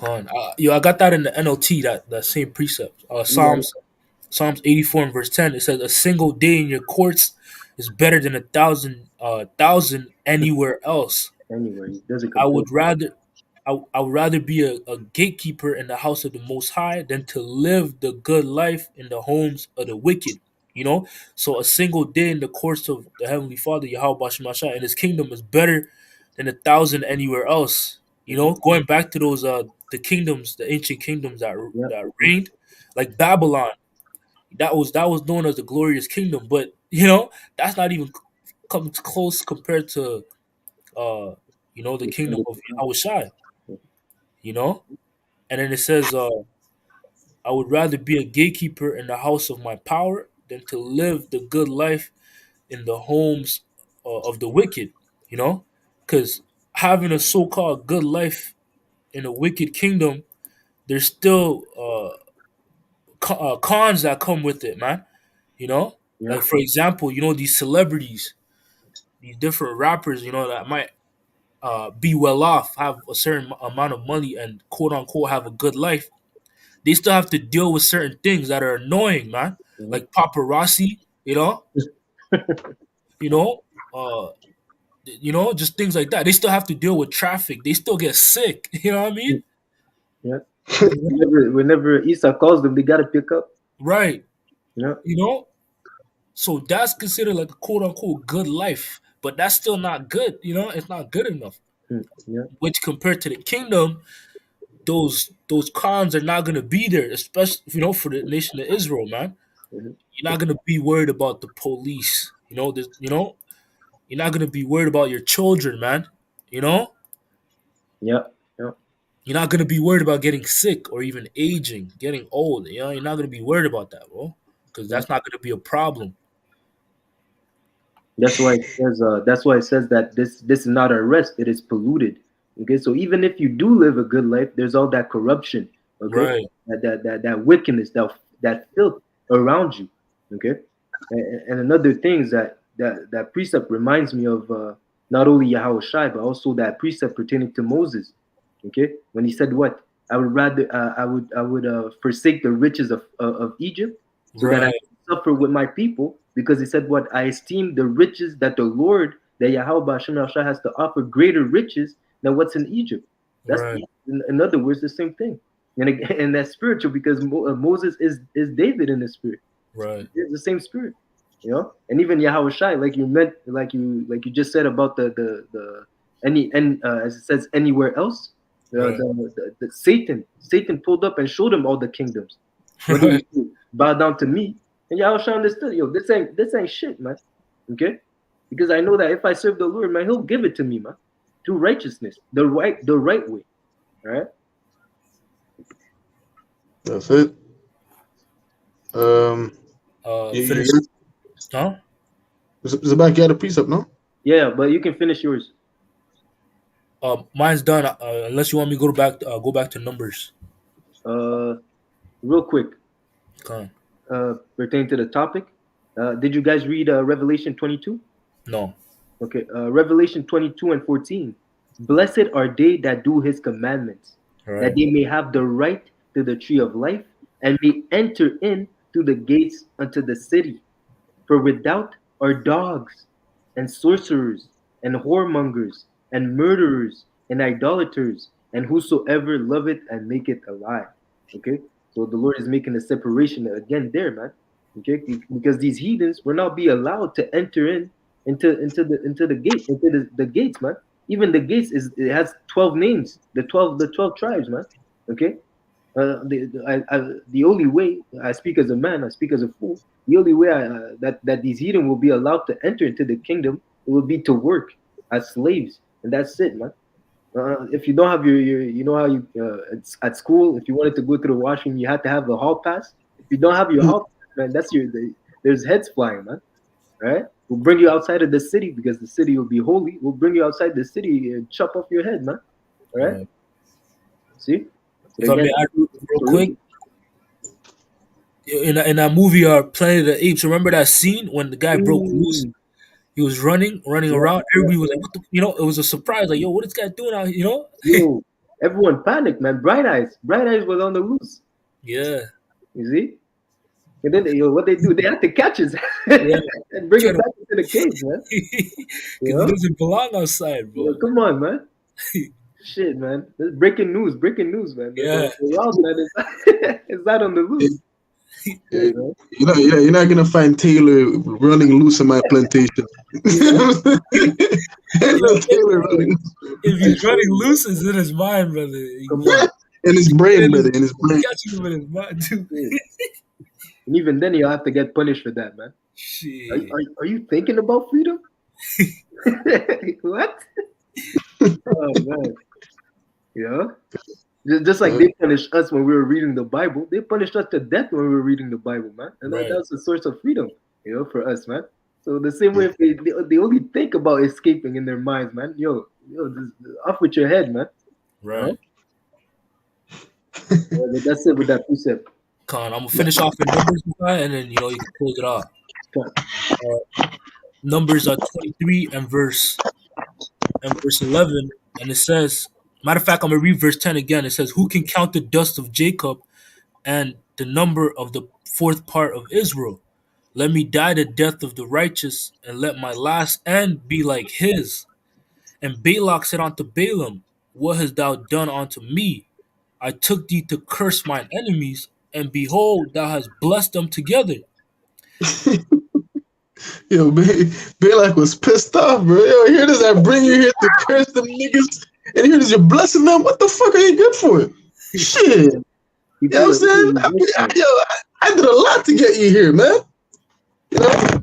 I got that in the NLT, that same precept. Psalms 84 and verse 10. It says, "A single day in your courts is better than 1,000 anywhere else." Anyway, doesn't I would rather be a gatekeeper in the house of the Most High than to live the good life in the homes of the wicked. You know, so a single day in the courts of the Heavenly Father, Yahweh Bashem Masha, and His kingdom is better than 1,000 anywhere else. You know, going back to those the kingdoms, the ancient kingdoms that reigned, like Babylon, that was known as the glorious kingdom, but you know that's not even comes close compared to you know the kingdom of Yahweh Shai. You know, and then it says, "I would rather be a gatekeeper in the house of my power than to live the good life in the homes of the wicked." You know, because having a so-called good life in a wicked kingdom, there's still cons that come with it, man. You know, like for example, you know these celebrities, these different rappers, you know that might be well off, have a certain amount of money, and quote unquote have a good life. They still have to deal with certain things that are annoying, man. Like paparazzi, you know, you know, just things like that. They still have to deal with traffic. They still get sick. You know what I mean? Yeah. Whenever Isa calls them, they gotta pick up. Right. Yeah. You know, so that's considered like a quote unquote good life, but that's still not good. You know, it's not good enough. Yeah. Which compared to the kingdom, those cons are not gonna be there, especially for the nation of Israel, man. You're not gonna be worried about the police. You're not gonna be worried about your children, man. You know, Yeah. Yeah. you're not gonna be worried about getting sick or even aging, getting old. You know, you're not gonna be worried about that, bro, because that's not gonna be a problem. That's why it says. That's why it says that this is not a rest; it is polluted. Okay, so even if you do live a good life, there's all that corruption. Okay, Right. that wickedness, that filth around you. Okay, and another thing is that that precept reminds me of not only Yahweh Shai, but also that precept pertaining to Moses. Okay, when he said, "What I would rather, I would forsake the riches of Egypt, so that I Right. can suffer with my people." Because he said, "What I esteem the riches that the Lord, that Yahweh Hashem Shai has to offer, greater riches than what's in Egypt." That's Right. in other words the same thing, and again, and that's spiritual because Moses is David in the spirit. Right. It's the same spirit, and even Yahweh Shai, like you just said about the any and as it says anywhere else, Right. the Satan pulled up and showed him all the kingdoms. What did he do? Bow down to me, and Yahweh Shai understood. This ain't shit, man. Okay, because I know that if I serve the Lord, man, He'll give it to me, man, through righteousness, the right way. All right. That's it. Finish. Huh? Zabak, you had a precept, no? Yeah, but you can finish yours. Mine's done. Unless you want me to go back to Numbers. Real quick, Come pertaining to the topic, did you guys read Revelation 22? No. Okay, Revelation 22 and 14. Blessed are they that do His commandments, All that right. they may have the right to the tree of life, and may enter in through the gates unto the city. For without are dogs, and sorcerers, and whoremongers, and murderers, and idolaters, and whosoever loveth and maketh a lie. Okay, so the Lord is making a separation again there, man. Okay, because these heathens will not be allowed to enter into the gate, into the gates, man. Even the gates it has 12 names, the 12 tribes, man. Okay, the only way I speak as a man, I speak as a fool. The only way that these heathen will be allowed to enter into the kingdom, it will be to work as slaves, and that's it, man. If you don't have your you know how you at school, if you wanted to go to the washroom, you had to have the hall pass. If you don't have your hall pass, man, there's heads flying, man. Right? We'll bring you outside of the city because the city will be holy. We'll bring you outside the city and chop off your head, man. All right? Right. See? If I may add real quick, in that movie, Planet of the Apes, remember that scene when the guy broke loose? He was running around. Everybody was like, "What the?" It was a surprise. Like, "Yo, what is this guy doing out here?" Yo, everyone panicked, man. Bright Eyes was on the loose. Yeah. You see? And then what they do, they have to catch us and bring it back into the cage, man. Because he doesn't belong outside, bro. Come on, man. Shit, man. That's breaking news, man. Yeah. The wild man is not on the loose. Yeah, you're not gonna find Taylor running loose in my plantation. Taylor running. If he's running loose, it's in his mind, brother. In his brain, brother. In his brain. Catching him in his mind, too. And even then, you'll have to get punished for that, man. Shit. Are you thinking about freedom? What? Oh man. Yeah. Just like they punished us when we were reading the Bible, they punished us to death when we were reading the Bible, man. And that was a source of freedom, for us, man. So the same way, if they only think about escaping in their minds, man. Yo, off with your head, man. Right. That's it with that precept. I'm gonna finish off in Numbers, and then you can close it off. Numbers 23 and verse 11, and it says. Matter of fact, I'm going to read verse 10 again. It says, "Who can count the dust of Jacob and the number of the fourth part of Israel? Let me die the death of the righteous, and let my last end be like his." And Balak said unto Balaam, "What hast thou done unto me? I took thee to curse mine enemies, and behold, thou hast blessed them together." Yo, Balak was pissed off, bro. Yo, here does I bring you here to curse them niggas? And here it is, you're blessing them. What the fuck are you good for? Shit. You know what I'm saying? I did a lot to get you here, man.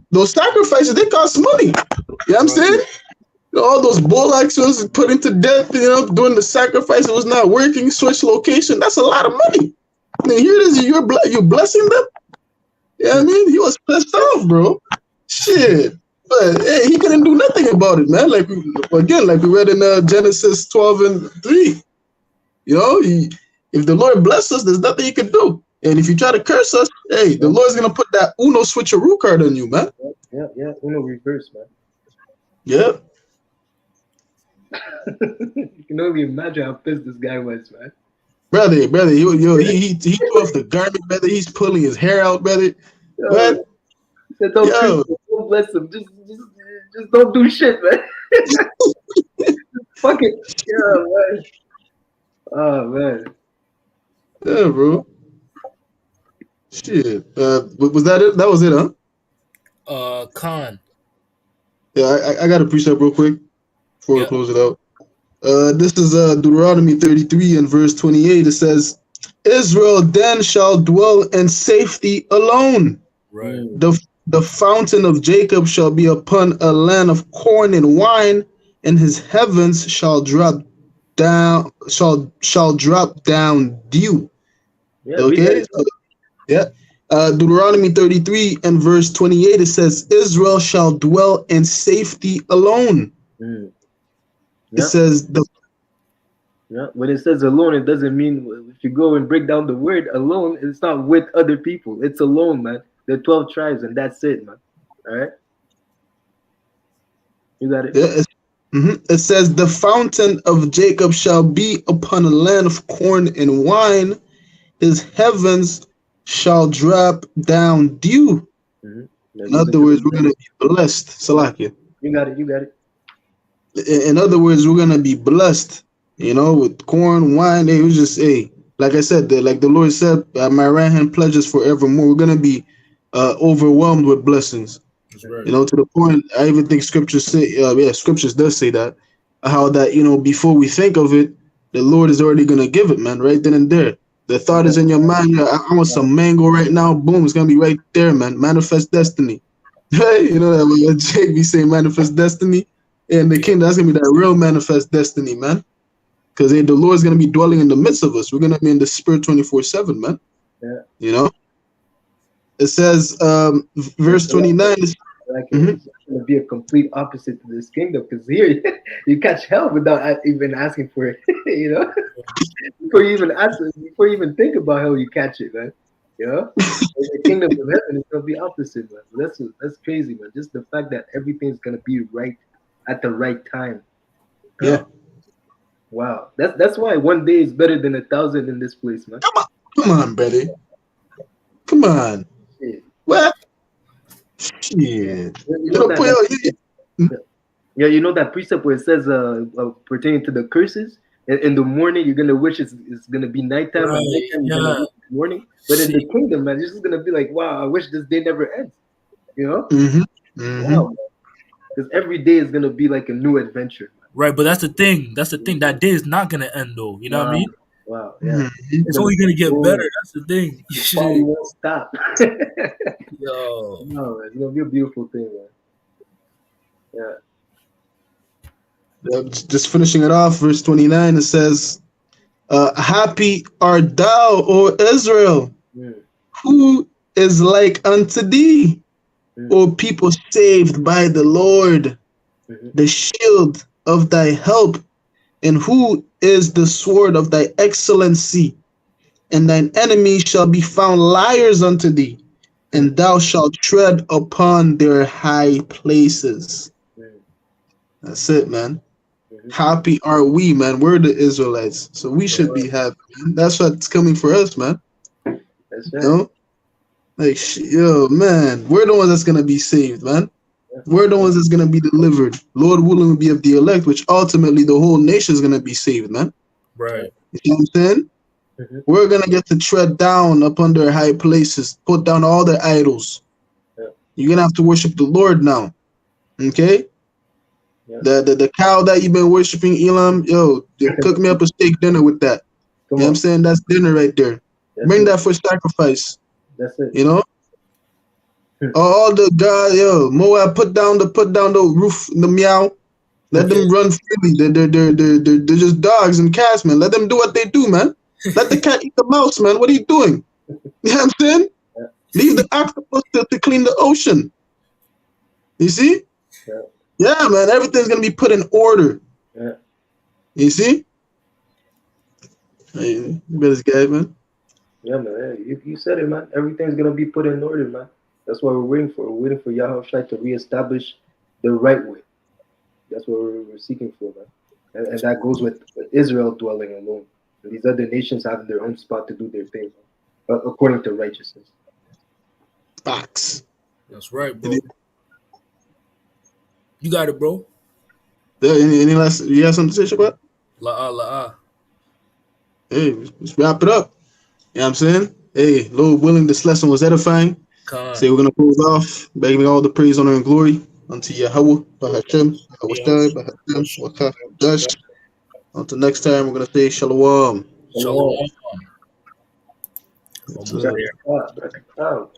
Those sacrifices, they cost money. You know what I'm saying? All those bullocks was put into death, doing the sacrifice, it was not working, switch location. That's a lot of money. I mean, here it is, you're blessing them? You know what I mean? He was pissed off, bro. Shit. But hey, he couldn't do nothing about it, man. Like we read in Genesis 12 and 3. If the Lord bless us, there's nothing he could do. And if you try to curse us, hey, the Lord's gonna put that Uno switcheroo card on you, man. Yeah. yeah. Uno reverse, man. Yep. You can only imagine how pissed this guy was, man. Brother, he threw off the garment, brother. He's pulling his hair out, brother. Yo, What? he said, don't preach, Yo, don't bless him. Just don't do shit, man. Fuck it. Yeah, man. Oh, man. yeah, bro. Shit. Was that it? That was it, huh? Khan. Yeah, I got a precept real quick before we Yeah. close it out. This is Deuteronomy 33 and verse 28. It says, Israel then shall dwell in safety alone. Right. The fountain of Jacob shall be upon a land of corn and wine, and his heavens shall drop down dew. Yeah, Okay? Yeah. Deuteronomy 33 and verse 28, it says, Israel shall dwell in safety alone. Mm. It says yeah. When it says alone, it doesn't mean if you go and break down the word alone, it's not with other people. It's alone, man. The 12 tribes, and that's it, man. All right. You got it. yeah, it says the fountain of Jacob shall be upon a land of corn and wine. His heavens shall drop down dew. In other words, we're gonna be blessed. Salakia. You got it. You got it. In other words, we're gonna be blessed. You know, with corn, wine. It was just like I said, like the Lord said, my right hand pledges forevermore. We're gonna be overwhelmed with blessings. Right. You know, to the point, I even think scriptures say, scriptures does say that, how that, you know, before we think of it, the Lord is already going to give it, man, right then and there. The thought is in your mind, I want some mango right now, boom, it's going to be right there, man. Manifest destiny. Right? You know, that when Jake be saying manifest destiny, and the kingdom, that's going to be that real manifest destiny, man. Because the Lord's going to be dwelling in the midst of us. We're going to be in the spirit 24/7, man. Yeah. You know? It says, verse 29 is it's going to be a complete opposite to this kingdom, because here you catch hell without even asking for it. You know, before you even think about hell, you catch it, man. You know, the kingdom of heaven is going to be opposite, man. That's crazy, man. Just the fact that everything's going to be right at the right time. Yeah. Wow. That's why one day is better than 1,000 in this place, man. Come on, brother. Come on. Shit. What? Shit. Yeah, you know that precept where it says pertaining to the curses. In the morning, you're gonna wish it's gonna be nighttime, Right, and nighttime you're gonna wish it's morning. But in the kingdom, man, you're just gonna be like, wow, I wish this day never ends. You know? Wow. Because every day is gonna be like a new adventure. Man. Right, but that's the thing. That day is not gonna end, though. You know what I mean? Wow. Yeah. It's only gonna get better. That's the thing. The party won't stop. Yo. No, it's gonna be a beautiful thing, man. Yeah. Just finishing it off, verse 29, it says, happy art thou, O Israel, who is like unto thee, O people saved by the Lord, the shield of thy help, and who is the sword of thy excellency, and thine enemies shall be found liars unto thee, and thou shalt tread upon their high places. That's it, man. Happy are we, man. We're the Israelites, so we should be happy, man. That's what's coming for us, man. That's right. You know? Like, yo, man, we're the ones that's gonna be saved, man. We're the ones that's gonna be delivered. Lord willing, will be of the elect, which ultimately the whole nation is gonna be saved, man. Right. You know what I'm saying? We're gonna get to tread down upon their high places, put down all their idols. You're gonna have to worship the Lord now. Okay? The cow that you've been worshiping, Elam, yo, cook me up a steak dinner with that. You know what I'm saying? That's dinner right there. Bring that for sacrifice. That's it. You know? All the God, yo, Moab, put down the roof, the meow. Let them run freely. They're just dogs and cats, man. Let them do what they do, man. Let the cat eat the mouse, man. What are you doing? You know what I'm saying? Leave the octopus to clean the ocean. You see? Yeah, man. Everything's gonna be put in order. Yeah. You see? Hey, you better guy, man. Yeah, man. You said it, man. Everything's gonna be put in order, man. That's what we're waiting for. We're waiting for Yahushua to reestablish the right way. That's what we're seeking for, man. And that goes with Israel dwelling alone. And these other nations having their own spot to do their thing, according to righteousness. Facts. That's right, bro. You got it, bro. Any last? You have something to say, Shabbat? La. Hey, let's wrap it up. You know what I'm saying? Hey, Lord willing, this lesson was edifying. Khan. Say we're gonna close off, begging all the praise, honor, and glory unto Yahweh, Bahashem, Hawashai, Bahashem, Wakaf, Dash. Until next time, we're gonna say Shalom. Shalom. Check it out.